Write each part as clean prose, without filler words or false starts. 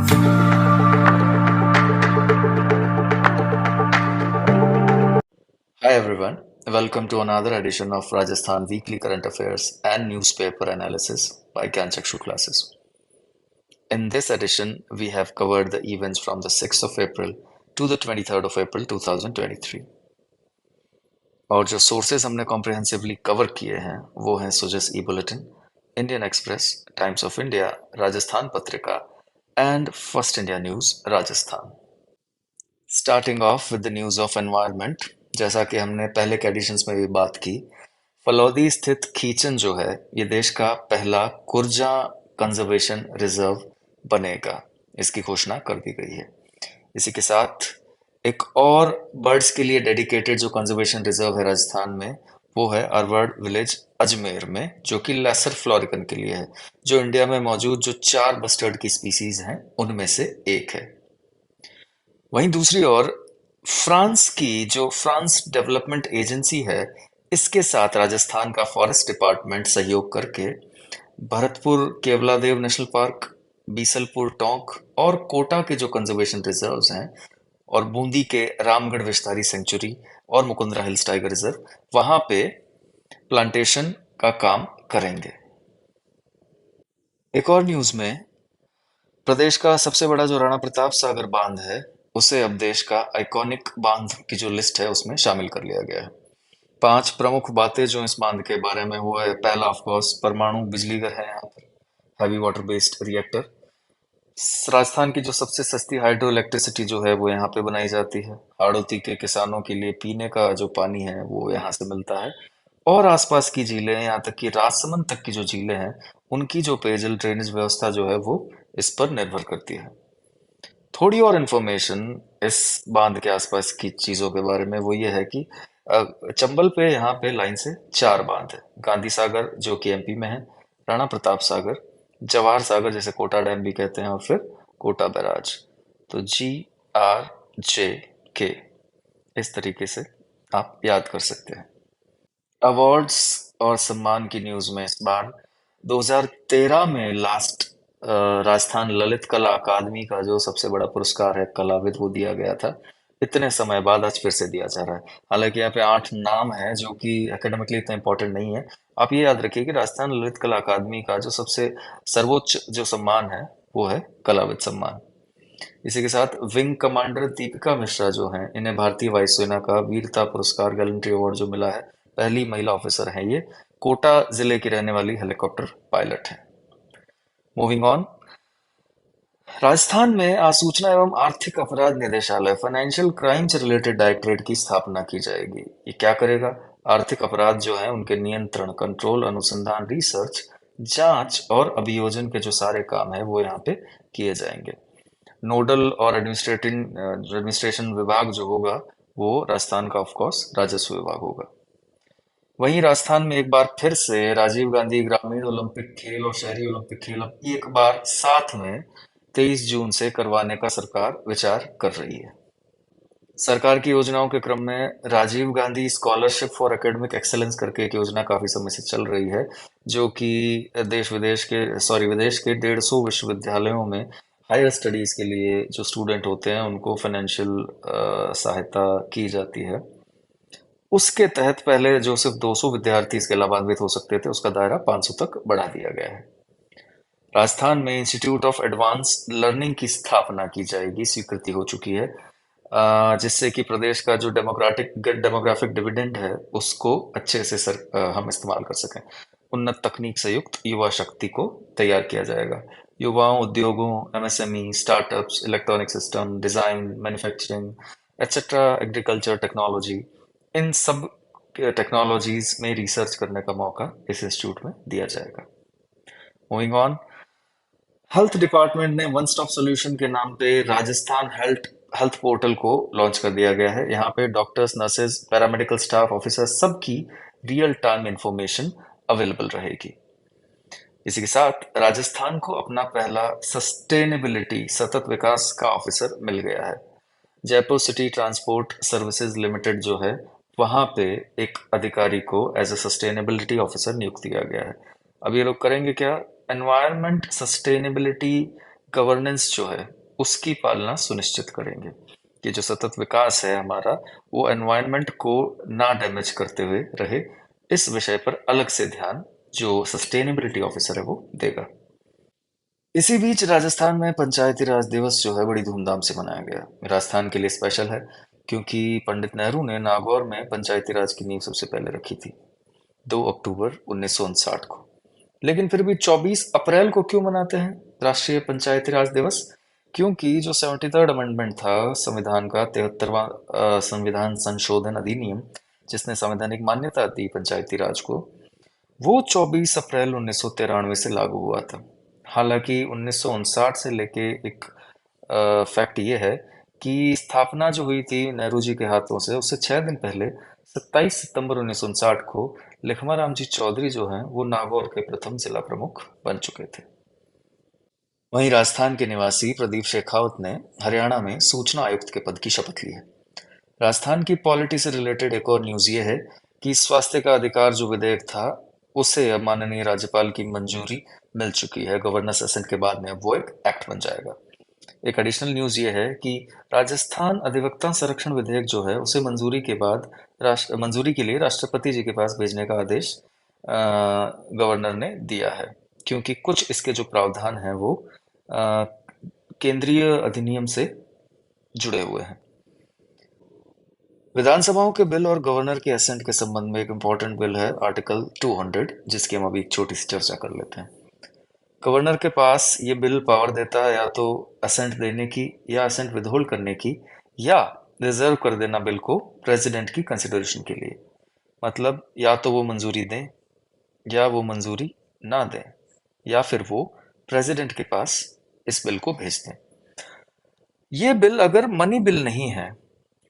Hi everyone, welcome to another edition of Rajasthan Weekly Current Affairs and Newspaper Analysis by Kanchakshu Classes. In this edition, we have covered the events from the 6th of April to the 23rd of April 2023. और जो sources हमने comprehensively cover किए हैं वो हैं Sujas e bulletin, Indian Express, Times of India, Rajasthan Patrika and First India News Rajasthan. Starting of with the news of environment, जैसा कि हमने पहले के एडिशंस में भी बात की, फलौदी स्थित खीचन जो है ये देश का पहला कुरजा कंजर्वेशन रिजर्व बनेगा, इसकी घोषणा कर दी गई है। इसी के साथ एक और बर्ड्स के लिए डेडिकेटेड जो कंजर्वेशन रिजर्व है राजस्थान में, वो है अरवड़ विलेज अजमेर में, जो कि लेसर फ्लोरिकन के लिए है, जो इंडिया में मौजूद जो 4 बस्टर्ड की स्पीसीज हैं उनमें से एक है। वहीं दूसरी ओर फ्रांस की जो फ्रांस डेवलपमेंट एजेंसी है, इसके साथ राजस्थान का फॉरेस्ट डिपार्टमेंट सहयोग करके भरतपुर केवलादेव नेशनल पार्क, बीसलपुर टोंक और कोटा के जो कंजर्वेशन रिजर्व्स हैं और बूंदी के रामगढ़ विस्तारी सेंचुरी और मुकुंदरा हिल्स टाइगर रिजर्व, वहां पे प्लांटेशन का काम करेंगे। एक और न्यूज में प्रदेश का सबसे बड़ा जो राणा प्रताप सागर बांध है, उसे अब देश का आइकॉनिक बांध की जो लिस्ट है उसमें शामिल कर लिया गया है। 5 प्रमुख बातें जो इस बांध के बारे में, वो है पहला ऑफ कोर्स परमाणु बिजली घर है यहाँ पर, heavy water based reactor. Rajasthan की जो सबसे सस्ती हाइड्रो इलेक्ट्रिसिटी जो है वो यहाँ पे बनाई जाती है। हाड़ौती के किसानों के लिए पीने का जो पानी है वो यहाँ से मिलता है, और आसपास की झीलें, यहाँ तक कि राजसमंद तक की जो झीलें हैं, उनकी जो पेयजल ड्रेनेज व्यवस्था जो है वो इस पर निर्भर करती है। थोड़ी और इन्फॉर्मेशन इस बांध के आसपास की चीजों के बारे में, वो ये है कि चंबल पे यहाँ पे लाइन से 4 बांध है। गांधी सागर जो कि एमपी में है, राणा प्रताप सागर, जवाहर सागर जिसे कोटा डैम भी कहते हैं, और फिर कोटा बैराज। तो GRJK, इस तरीके से आप याद कर सकते हैं। अवार्ड्स और सम्मान की न्यूज में इस बार 2013 में लास्ट राजस्थान ललित कला अकादमी का जो सबसे बड़ा पुरस्कार है कलाविद, वो दिया गया था। इतने समय बाद आज फिर से दिया जा रहा है। हालांकि यहाँ पे 8 नाम है जो कि एकेडमिकली इतना इम्पोर्टेंट नहीं है। आप ये याद रखिए कि राजस्थान ललित कला अकादमी का जो सबसे सर्वोच्च जो सम्मान है वो है कलाविद सम्मान। इसी के साथ विंग कमांडर दीपिका मिश्रा जो हैं, इन्हें भारतीय वायुसेना का वीरता पुरस्कार गैलेंट्री अवार्ड जो मिला है। पहली महिला ऑफिसर हैं ये, कोटा जिले की रहने वाली हेलीकॉप्टर पायलट हैं। मूविंग ऑन, राजस्थान में आज सूचना एवं आर्थिक अपराध निदेशालय फाइनेंशियल क्राइम से रिलेटेड डायरेक्टरेट की स्थापना की जाएगी। ये क्या करेगा? आर्थिक अपराध जो है उनके नियंत्रण, कंट्रोल, अनुसंधान, रिसर्च, जांच और अभियोजन के जो सारे काम है वो यहाँ पे किए जाएंगे। नोडल और एडमिनिस्ट्रेशन विभाग जो होगा वो राजस्थान का ऑफ कोर्स राजस्व विभाग होगा। वहीं राजस्थान में एक बार फिर से राजीव गांधी ग्रामीण ओलंपिक खेल और शहरी ओलंपिक खेल अब एक बार साथ में 23 जून से करवाने का सरकार विचार कर रही है। सरकार की योजनाओं के क्रम में Rajiv Gandhi scholarship for academic excellence करके एक योजना काफी समय से चल रही है, जो कि विदेश के 150 विश्वविद्यालयों में हायर स्टडीज के लिए जो स्टूडेंट होते हैं उनको फाइनेंशियल सहायता की जाती है। उसके तहत पहले जो सिर्फ 200 विद्यार्थी इसके लाभान्वित हो सकते थे, उसका दायरा 500 तक बढ़ा दिया गया है। राजस्थान में इंस्टीट्यूट ऑफ एडवांस लर्निंग की स्थापना की जाएगी, स्वीकृति हो चुकी है, जिससे कि प्रदेश का जो डेमोग्राफिक डिविडेंड है उसको अच्छे से हम इस्तेमाल कर सकें। उन्नत तकनीक से युक्त युवा शक्ति को तैयार किया जाएगा। युवाओं, उद्योगों, MSME, startups, electronic system, design, manufacturing, etcetera, agriculture technology, इन सब टेक्नोलॉजीज में रिसर्च करने का मौका इस इंस्टीट्यूट में दिया जाएगा। मूविंग ऑन, हेल्थ डिपार्टमेंट ने वन स्टॉप सॉल्यूशन के नाम पे राजस्थान हेल्थ हेल्थ पोर्टल को लॉन्च कर दिया गया है। यहाँ पे doctors, nurses, paramedical staff, officers, सबकी रियल टाइम इंफॉर्मेशन अवेलेबल रहेगी। इसी के साथ राजस्थान को अपना पहला सस्टेनेबिलिटी, सतत विकास का ऑफिसर मिल गया है। Jaipur city transport services limited जो है, वहां पे एक अधिकारी को एज अ सस्टेनेबिलिटी ऑफिसर नियुक्त किया गया है। अब ये लोग करेंगे क्या? एनवायरमेंट सस्टेनेबिलिटी गवर्नेंस जो है उसकी पालना सुनिश्चित करेंगे कि जो सतत विकास है हमारा वो एनवायरनमेंट को ना डैमेज करते हुए रहे। इस विषय पर अलग से ध्यान जो सस्टेनेबिलिटी ऑफिसर है वो देगा। इसी बीच राजस्थान में पंचायती राज दिवस जो है बड़ी धूमधाम से मनाया गया। राजस्थान के लिए स्पेशल है क्योंकि पंडित नेहरू ने नागौर में पंचायती राज की नींव सबसे पहले रखी थी 2 अक्टूबर 1959 को। लेकिन फिर भी 24 अप्रैल को क्यों मनाते हैं राष्ट्रीय पंचायती राज दिवस? क्योंकि जो 73rd अमेंडमेंट था संविधान का 73वां संविधान संशोधन अधिनियम, जिसने संवैधानिक मान्यता दी पंचायती राज को, वो 24 अप्रैल 1993 से लागू हुआ था। हालांकि 1959 से लेके एक फैक्ट ये है कि स्थापना जो हुई थी नेहरू जी के हाथों से उससे 6 दिन पहले 27 सितंबर 1959 को लखमा जी चौधरी जो हैं वो नागौर के प्रथम जिला प्रमुख बन चुके थे। वहीं राजस्थान के निवासी प्रदीप शेखावत ने हरियाणा में सूचना आयुक्त के पद की शपथ ली है। राजस्थान की पॉलिटी से रिलेटेड एक और न्यूज ये है कि स्वास्थ्य का अधिकार जो विधेयक था उसे अब माननीय राज्यपाल की मंजूरी मिल चुकी है। गवर्नर्स असेंट के बाद में अब वो एक एक्ट बन जाएगा। एक एडिशनल न्यूज ये है कि राजस्थान अधिवक्ता संरक्षण विधेयक जो है उसे मंजूरी के बाद मंजूरी के लिए राष्ट्रपति जी के पास भेजने का आदेश गवर्नर ने दिया है क्योंकि कुछ इसके जो प्रावधान हैं वो अ, केंद्रीय अधिनियम से जुड़े हुए हैं। विधानसभाओं के बिल और गवर्नर के एसेंट के संबंध में एक इम्पोर्टेंट बिल है आर्टिकल 200, जिसकी हम अभी एक छोटी सी चर्चा कर लेते हैं। गवर्नर के पास ये बिल पावर देता है या तो असेंट देने की या असेंट विथहोल्ड करने की या रिजर्व कर देना बिल को प्रेसिडेंट की कंसिडरेशन के लिए। मतलब या तो वो मंजूरी दें या वो मंजूरी ना दें या फिर वो प्रेसिडेंट के पास इस बिल को भेज दें। ये बिल अगर मनी बिल नहीं है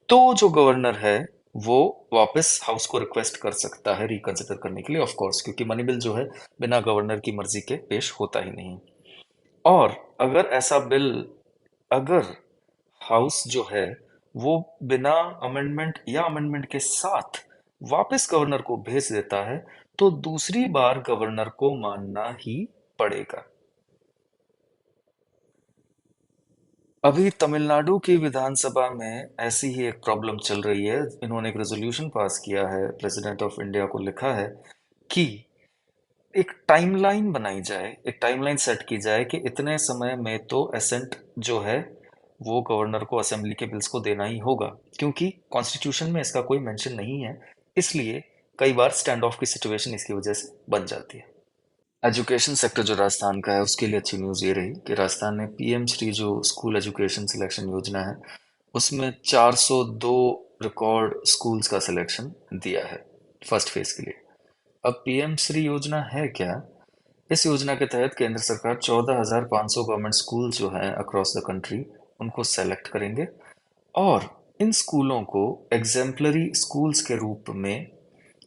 तो जो गवर्नर है वो वापस हाउस को रिक्वेस्ट कर सकता है रिकंसिडर करने के लिए, ऑफ कोर्स, क्योंकि मनी बिल जो है बिना गवर्नर की मर्जी के पेश होता ही नहीं। और अगर ऐसा बिल अगर हाउस जो है वो बिना अमेंडमेंट या अमेंडमेंट के साथ वापस गवर्नर को भेज देता है तो दूसरी बार गवर्नर को मानना ही पड़ेगा। अभी तमिलनाडु की विधानसभा में ऐसी ही एक प्रॉब्लम चल रही है। इन्होंने एक रेजोल्यूशन पास किया है, प्रेसिडेंट ऑफ इंडिया को लिखा है कि एक टाइमलाइन बनाई जाए, एक टाइमलाइन सेट की जाए कि इतने समय में तो एसेंट जो है वो गवर्नर को असेंबली के बिल्स को देना ही होगा, क्योंकि कॉन्स्टिट्यूशन में इसका कोई मेंशन नहीं है। इसलिए कई बार स्टैंड ऑफ की सिचुएशन इसकी वजह से बन जाती है। एजुकेशन सेक्टर जो राजस्थान का है उसके लिए अच्छी न्यूज़ ये रही कि राजस्थान ने पीएम श्री जो स्कूल एजुकेशन सिलेक्शन योजना है उसमें 402 रिकॉर्ड स्कूल्स का सिलेक्शन दिया है फर्स्ट फेज के लिए। अब पीएम श्री योजना है क्या? इस योजना के तहत केंद्र सरकार 14,500 गवर्नमेंट स्कूल जो हैं अक्रॉस द कंट्री उनको सेलेक्ट करेंगे और इन स्कूलों को एग्जेम्पलरी स्कूल्स के रूप में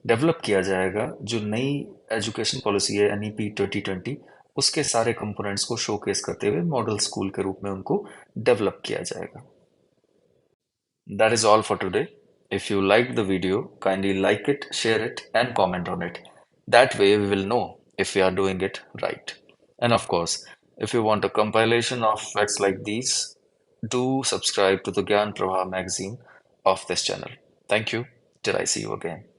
डेवलप किया जाएगा। जो नई एजुकेशन पॉलिसी है एनईपी 2020 उसके सारे कंपोनेंट्स को शोकेस करते हुए मॉडल स्कूल के रूप में उनको डेवलप किया जाएगा। That is all for today. If you liked the video, kindly like it, share it, and comment on it. That way, we will know if we are doing it right. And of course, if you want a compilation of facts like these, do subscribe to the Gyan Prabha magazine of this channel. Thank you. Till I see you again.